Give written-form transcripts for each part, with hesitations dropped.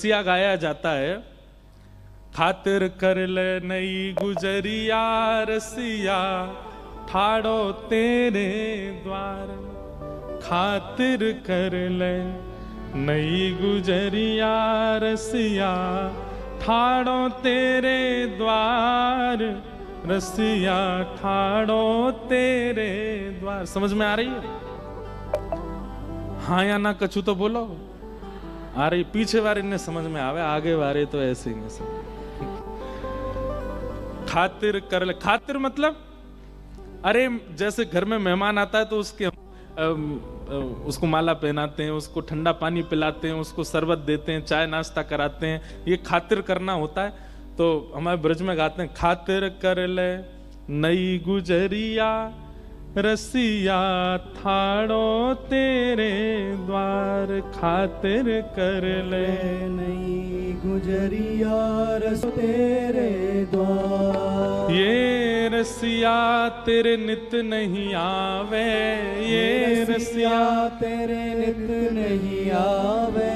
रसिया गाया जाता है, खातिर कर ले नई गुजरिया रसिया ठाड़ो तेरे द्वार, खातिर कर ले नई गुजरिया रसिया ठाड़ो तेरे द्वार, रसिया ठाड़ो तेरे द्वार। समझ में आ रही है? हाँ या ना कछु तो बोलो। आ रही? पीछे वाले ने समझ में आवे, आगे वाले तो ऐसे ही नहीं। खातिर कर ले, खातिर मतलब अरे जैसे घर में मेहमान आता है तो उसको माला पहनाते हैं, उसको ठंडा पानी पिलाते हैं, उसको शरबत देते हैं, चाय नाश्ता कराते हैं, ये खातिर करना होता है। तो हमारे ब्रज में गाते हैं, खातिर कर ले नई गुजरिया रसिया ठाड़ो तेरे द्वार, खातिर कर ले नई गुजरिया रस तेरे द्वार। ये रसिया तेरे नित नहीं आवे, ये रसिया तेरे नित नहीं आवे,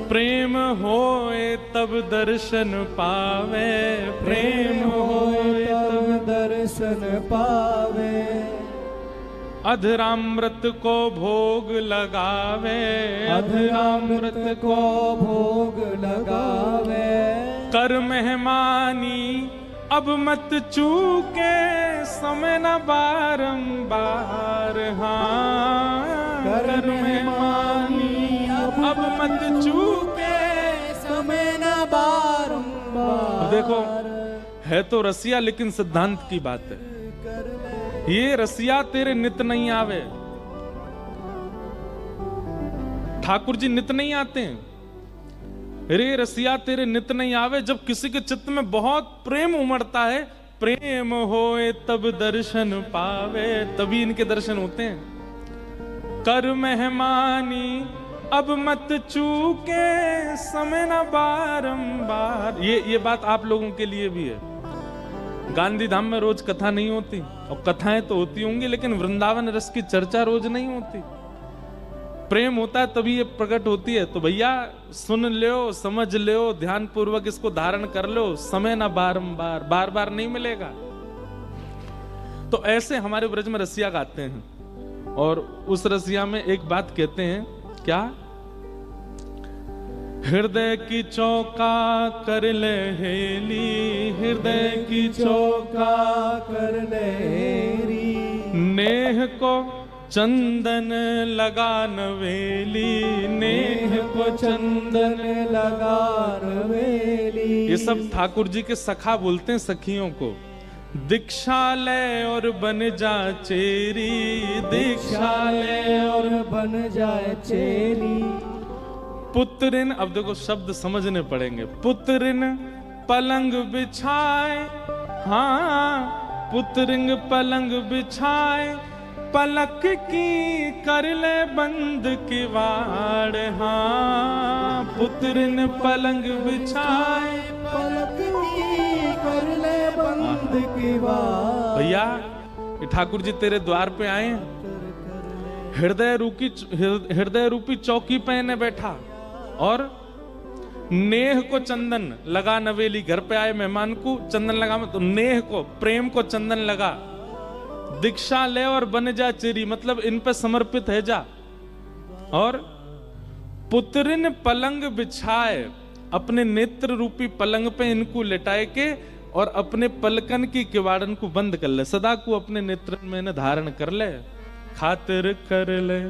प्रेम होए तब दर्शन पावे, प्रेम होए तब दर्शन पावे। अधरामृत को भोग लगावे, अधरामृत को भोग लगावे। कर मेहमानी अब मत चूके, समय न बारंबार। हाँ कर मेहमानी अब मत चूके, समय न बारंबार। देखो है तो रसिया लेकिन सिद्धांत की बात है। ये रसिया तेरे नित नहीं आवे, ठाकुर जी नित नहीं आते हैं। रे रसिया तेरे नित नहीं आवे, जब किसी के चित्त में बहुत प्रेम उमड़ता है, प्रेम होए तब दर्शन पावे, तभी इनके दर्शन होते हैं। कर मेहमानी अब मत चूके, समय न बारंबार। ये बात आप लोगों के लिए भी है। गांधी धाम में रोज कथा नहीं होती, और कथाएं तो होती होंगी, लेकिन वृंदावन रस की चर्चा रोज नहीं होती। प्रेम होता है तभी ये प्रकट होती है। तो भैया सुन लो, समझ लो, ध्यान पूर्वक इसको धारण कर लो, समय ना बारंबार, बार बार नहीं मिलेगा। तो ऐसे हमारे ब्रज में रसिया गाते हैं, और उस रसिया में एक बात कहते हैं, क्या? हृदय की चौका कर ले हेली, हृदय की चौका कर ले हेरी। नेह को चंदन लगा नवेली, नेह को चंदन लगा नवेली। ये सब ठाकुर जी के सखा बोलते हैं सखियों को। दीक्षा ले और बन जा चेरी, दीक्षा ले और बन जाए चेरी। पुत्रिन, अब देखो शब्द समझने पड़ेंगे। पुत्रिन पलंग बिछाए, हाँ पुत्रिंग पलंग बिछाए, पलक की कर ले बंद किवाड़। हाँ पुत्रिन पलंग बिछाए, पलक की कर ले बंद किवाड़। भैया ये ठाकुर जी तेरे द्वार पे आए, हृदय रूपी चौकी पे ने बैठा, और नेह को चंदन लगा नवेली। घर पे आए मेहमान को चंदन लगा, तो नेह को, प्रेम को चंदन लगा। दीक्षा ले और बन जा चेरी, मतलब इन पे समर्पित है जा। और पुत्रिन पलंग बिछाए, अपने नेत्र रूपी पलंग पे इनको लेटाए के, और अपने पलकन की किवाड़न को बंद कर ले, सदा को अपने नेत्र में न धारण कर ले। खातिर कर ले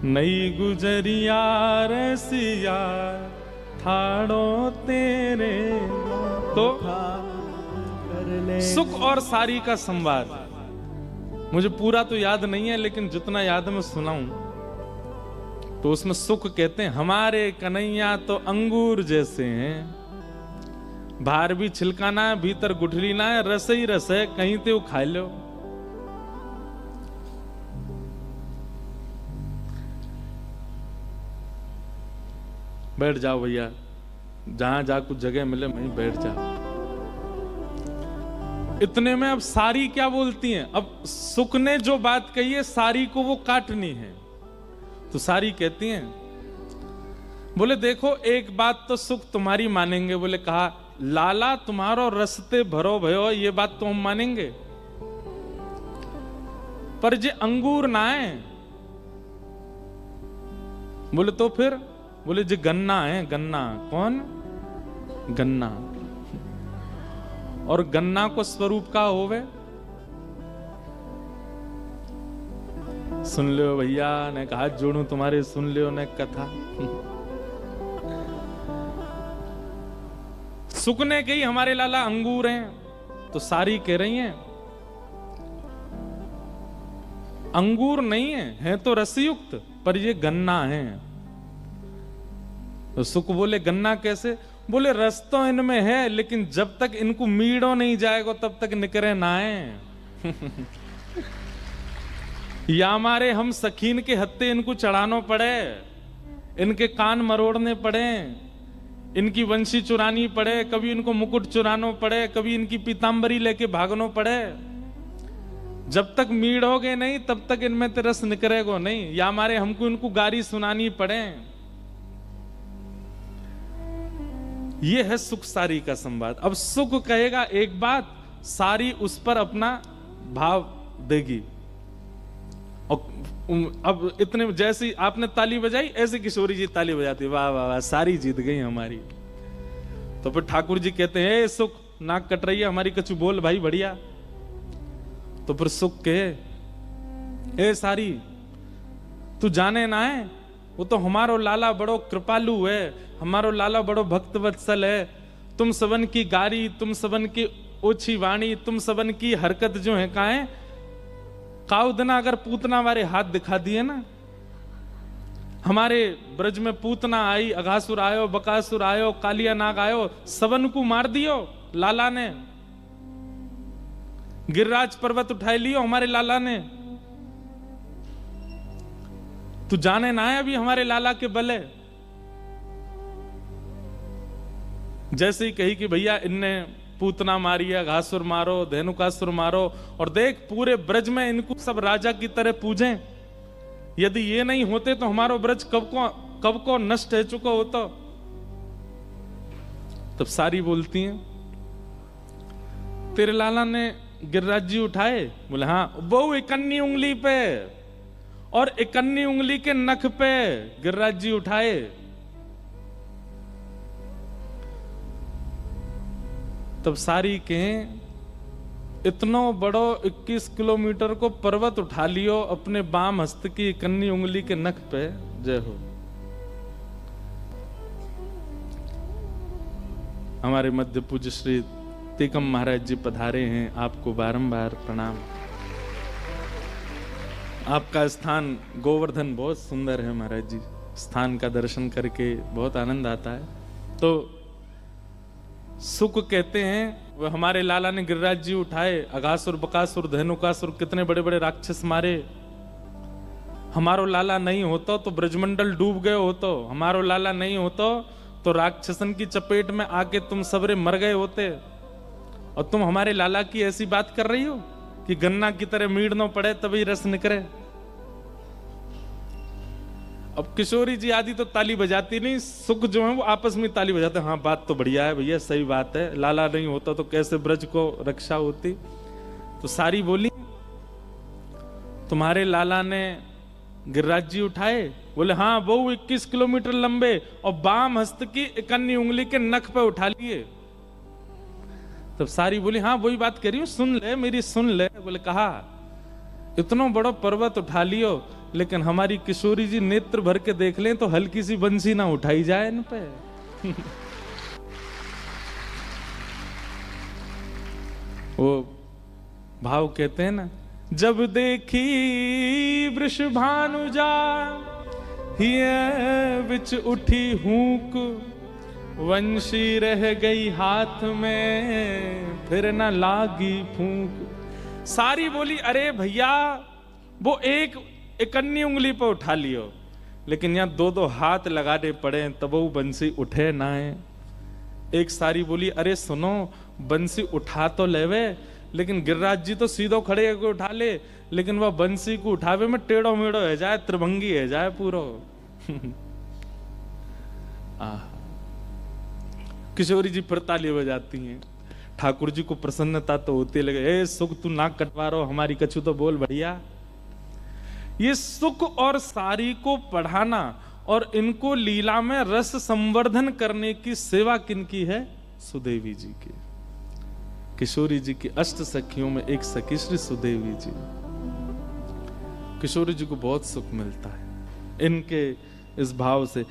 नई गुजरिया रसिया ठाड़ो तेरे। तो सुख और सारी का संवाद, मुझे पूरा तो याद नहीं है, लेकिन जितना याद है मैं सुनाऊं। तो उसमें सुख कहते हैं, हमारे कन्हैया तो अंगूर जैसे हैं, बाहर भी छिलकाना है, भीतर गुठली ना है, रस ही रस है, कहीं तो खा लो। बैठ जाओ भैया, जहां जा कुछ जगह मिले वहीं बैठ जाओ। इतने में अब सारी क्या बोलती हैं? अब सुख ने जो बात कही है सारी को वो काटनी है, तो सारी कहती हैं, बोले देखो एक बात तो सुख तुम्हारी मानेंगे। बोले कहा लाला तुम्हारो रस्ते भरो भयो, ये बात तो हम मानेंगे, पर जे अंगूर ना है। बोले तो फिर? बोले जे गन्ना है, गन्ना। कौन? गन्ना। और गन्ना को स्वरूप का होवे। सुन लियो भैया ने कहा जोड़ू तुम्हारे, सुन लियो ने कथा। सुख ने कही हमारे लाला अंगूर हैं, तो सारी कह रही हैं अंगूर नहीं है तो रसयुक्त, पर ये गन्ना है। तो सुख बोले गन्ना कैसे? बोले रस तो इनमें है, लेकिन जब तक इनको मीड़ो नहीं जाएगा तब तक निकरे ना है। या हमारे हम सखीन के हत्ते इनको चढ़ानो पड़े, इनके कान मरोड़ने पड़े, इनकी वंशी चुरानी पड़े, कभी इनको मुकुट चुरानो पड़े, कभी इनकी पीतांबरी लेके भागनो पड़े। जब तक मीड़ोगे नहीं तब तक इनमें ते रस निकलेगो नहीं। या हमारे हमको इनको गारी सुनानी पड़े। ये है सुख सारी का संवाद। अब सुख कहेगा एक बात, सारी उस पर अपना भाव देगी। और अब इतने जैसी आपने ताली बजाई ऐसे किशोरी जी ताली बजाती, वाह वाह वाह सारी जीत गई हमारी। तो फिर ठाकुर जी कहते हैं ए सुख नाक कट रही है हमारी, कछु बोल भाई बढ़िया। तो फिर सुख कहे ए सारी तू जाने ना है, वो तो हमारो लाला बड़ो कृपालु है, हमारो लाला बड़ो भक्त वत्सल है। तुम सबन की गारी, तुम सबन की ओछी वाणी, तुम सबन की हरकत जो है कहा है काउदना अगर पूतना हमारे हाथ दिखा दिए ना। हमारे ब्रज में पूतना आई, अघासुर आयो, बकासुर आयो, कालिया नाग आयो, सबन को मार दियो लाला ने। गिरिराज पर्वत उठाई लियो हमारे लाला ने। तू जाने ना है अभी हमारे लाला के बले। जैसे ही कही कि भैया इनने पूतना मारी है, घासुर मारो, धेनुकासुर मारो, और देख पूरे ब्रज में इनको सब राजा की तरह पूजें। यदि ये नहीं होते तो हमारो ब्रज कब को नष्ट हो चुका होता। तब सारी बोलती हैं तेरे लाला ने गिरिराज जी उठाए? बोले हाँ। वो इकन्नी उंगली पे और इकन्नी उंगली के नख पे गिरिराज जी उठाए। तब सारी कहें इतना बड़ो 21 किलोमीटर को पर्वत उठा लियो अपने बाम हस्त की इकन्नी उंगली के नख पे। जय हो। हमारे मध्य पूज्य श्री टीकम महाराज जी पधारे हैं, आपको बारंबार प्रणाम। आपका स्थान गोवर्धन बहुत सुंदर है महाराज जी, स्थान का दर्शन करके बहुत आनंद आता है। तो सुख कहते हैं वो हमारे लाला ने गिरिराज जी उठाए, अघासुर, बकासुर, धेनुकासुर कितने बड़े बड़े राक्षस मारे। हमारो लाला नहीं होता तो ब्रजमंडल डूब गए होतो, हमारो लाला नहीं होता तो राक्षसन की चपेट में आके तुम सबरे मर गए होते। और तुम हमारे लाला की ऐसी बात कर रही हो कि गन्ना की तरह मीड़ना पड़े तभी रस निकले। अब किशोरी जी आदि तो ताली बजाती नहीं, सुख जो है वो आपस में ताली बजाते हैं। हाँ बात तो बढ़िया है भैया, सही बात है, लाला नहीं होता तो कैसे ब्रज को रक्षा होती। तो सारी बोली तुम्हारे लाला ने गिरिराज जी उठाए? बोले हाँ वो 21 किलोमीटर लंबे और बाम हस्त की इकन्नी उंगली के नख पे उठा लिए। तब सारी बोली हाँ वही बात कह रही हूं, सुन ले मेरी, सुन ले। बोले कहा इतना बड़ा पर्वत उठा लियो, लेकिन हमारी किशोरी जी नेत्र भर के देख लें तो हल्की सी बंसी ना उठाई जाए इन पे। वो भाव कहते हैं ना, जब देखी वृषभानुजा हिय विच उठी हूक, वंशी रह गई हाथ में फिर न लागी फूंक। सारी बोली अरे भैया वो एक इकन्नी उंगली पर उठा लियो, लेकिन यहाँ दो दो हाथ लगाने पड़े तब वो बंसी उठे ना है। एक सारी बोली अरे सुनो बंसी उठा तो लेवे, लेकिन गिरिराज जी तो सीधो खड़े होकर उठा ले, लेकिन वह बंसी को उठावे में टेढ़ो मेढ़ो है जाए, त्रिभंगी है जाए पूरो। किशोरी जी फिर ताली बजाती हैं। ठाकुर जी को प्रसन्नता तो होती लगे, ए सुख तू नाक कटवा रहो, हमारी कछु तो बोल बढ़िया। ये सुख और सारी को पढ़ाना और इनको लीला में रस संवर्धन करने की सेवा किनकी है? सुदेवी जी की। किशोरी जी की अष्ट सखियों में एक सखी श्री सुदेवी जी। किशोरी जी को बहुत सुख मिलता है इनके इस भाव से।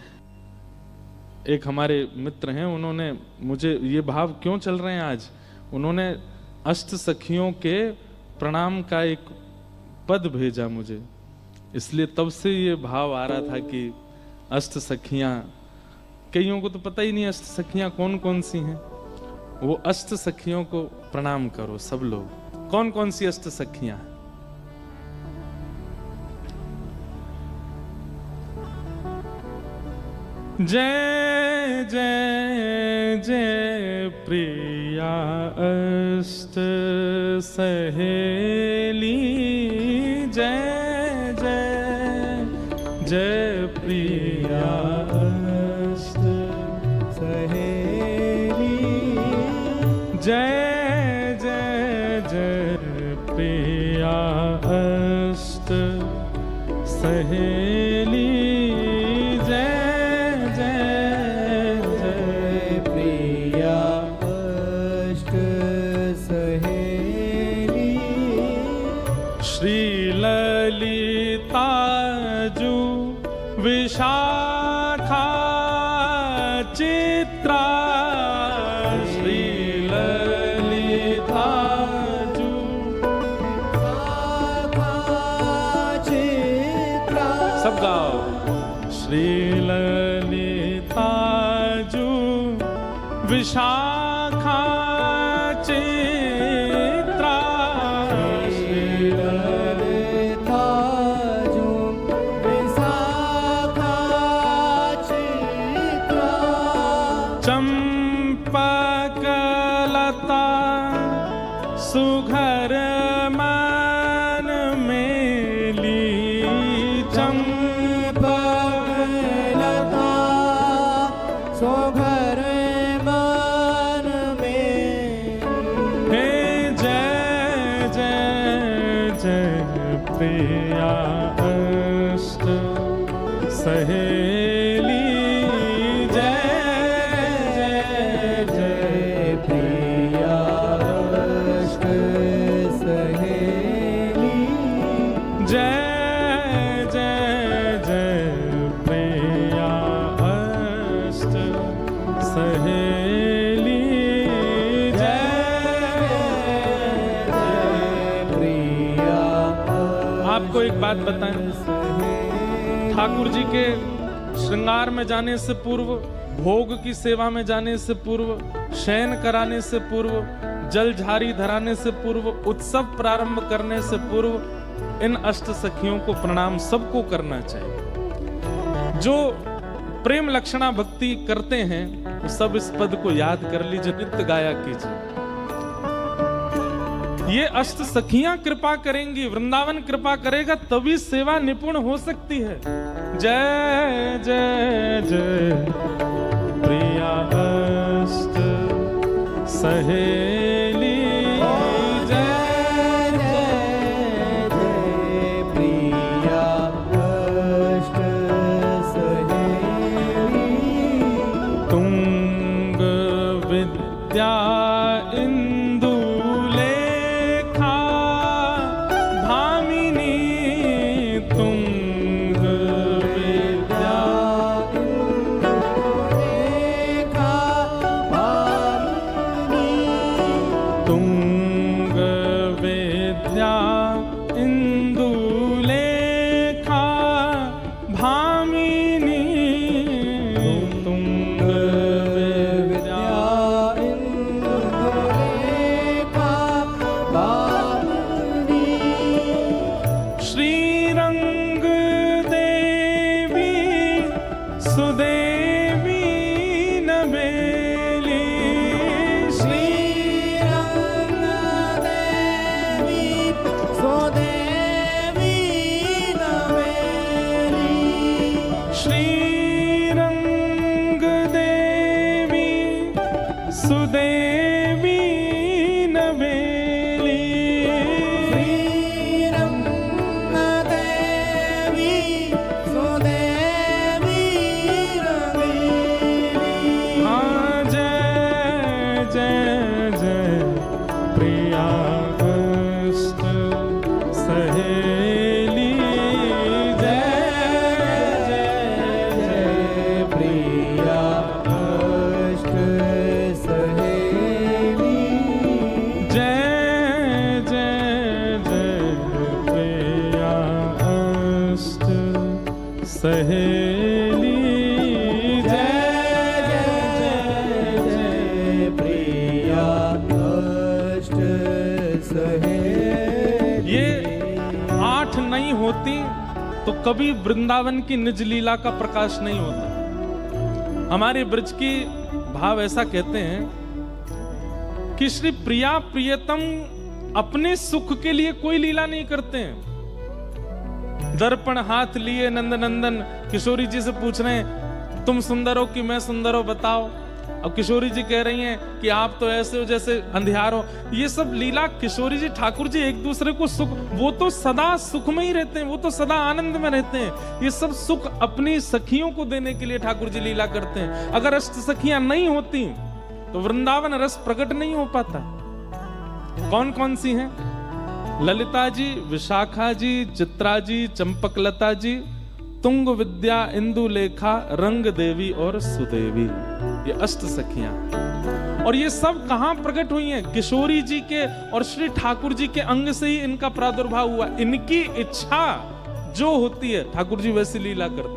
एक हमारे मित्र हैं, उन्होंने मुझे ये भाव क्यों चल रहे हैं आज, उन्होंने अष्ट सखियों के प्रणाम का एक पद भेजा मुझे, इसलिए तब से ये भाव आ रहा था कि अष्ट सखियां, कईयों को तो पता ही नहीं अष्ट सखियां कौन कौन सी हैं। वो अष्ट सखियों को प्रणाम करो सब लोग। कौन कौन सी अष्ट सखियां? जय जय जय प्रिया अष्ट सहेली, जय जय जय प्रिया अष्ट सहेली, जय जय जय प्रिया अष्ट सहेली, विशाखा चित्रा, श्री ललिता जू चित्रा, सब गाओ। श्री ललिता जू विशाखा चित्रा, श्री ललिता जू सुघर मन मेली, चंपा लता सुघर मन में। हे जय जय जय प्रिया अष्ट सहेली, आपको एक बात बताएं, ठाकुर जी के श्रृंगार में जाने से पूर्व, भोग की सेवा में जाने से पूर्व, शयन कराने से पूर्व, जल झारी धराने से पूर्व, उत्सव प्रारंभ करने से पूर्व इन अष्ट सखियों को प्रणाम सबको करना चाहिए। जो प्रेम लक्षणा भक्ति करते हैं वो सब इस पद को याद कर लीजिए, नित्य गाया कीजिए। ये अष्ट सखियां कृपा करेंगी, वृंदावन कृपा करेगा, तभी सेवा निपुण हो सकती है। जय जय जय प्रिया अष्ट सहेली, जय जय जय प्रिया अष्ट सहेली, तुंग विद्या सुदेवी नवेली श्रीरंगदेवी सुदेवी रवेली। हाँ जय जय जय प्रिया अष्ट सहेली जय जय जय प्रिया अष्ट सहेली। जय जय जय प्रिया अष्ट सहेली जय जय जय प्रिया अष्ट सहेली। ये 8 नहीं होती तो कभी वृंदावन की निज लीला का प्रकाश नहीं होता। हमारे ब्रज की भाव ऐसा कहते हैं कि श्री प्रिया प्रियतम अपने सुख के लिए कोई लीला नहीं करते हैं। दर्पण हाथ लिए नंदनंदन किशोरी जी से पूछ रहे हैं तुम सुंदर हो कि मैं सुंदर हो बताओ। अब किशोरी जी कह रही हैं कि आप तो ऐसे हो जैसे अंधियार हो। ये सब लीला किशोरी जी ठाकुर जी एक दूसरे को सुख, वो तो सदा सुख में ही रहते हैं, वो तो सदा आनंद में रहते हैं। ये सब सुख अपनी सखियों को देने के लिए ठाकुर जी लीला करते हैं। अगर अष्ट सखियां नहीं होती तो वृंदावन रस प्रकट नहीं हो पाता। कौन कौन सी हैं? ललिता जी, विशाखा जी, चित्रा जी, चंपकलता जी, तुंग विद्या, इंदुलेखा, रंग देवी और सुदेवी। ये अष्ट सखियां। और ये सब कहां प्रकट हुई हैं? किशोरी जी के और श्री ठाकुर जी के अंग से ही इनका प्रादुर्भाव हुआ। इनकी इच्छा जो होती है ठाकुर जी वैसी लीला करते हैं।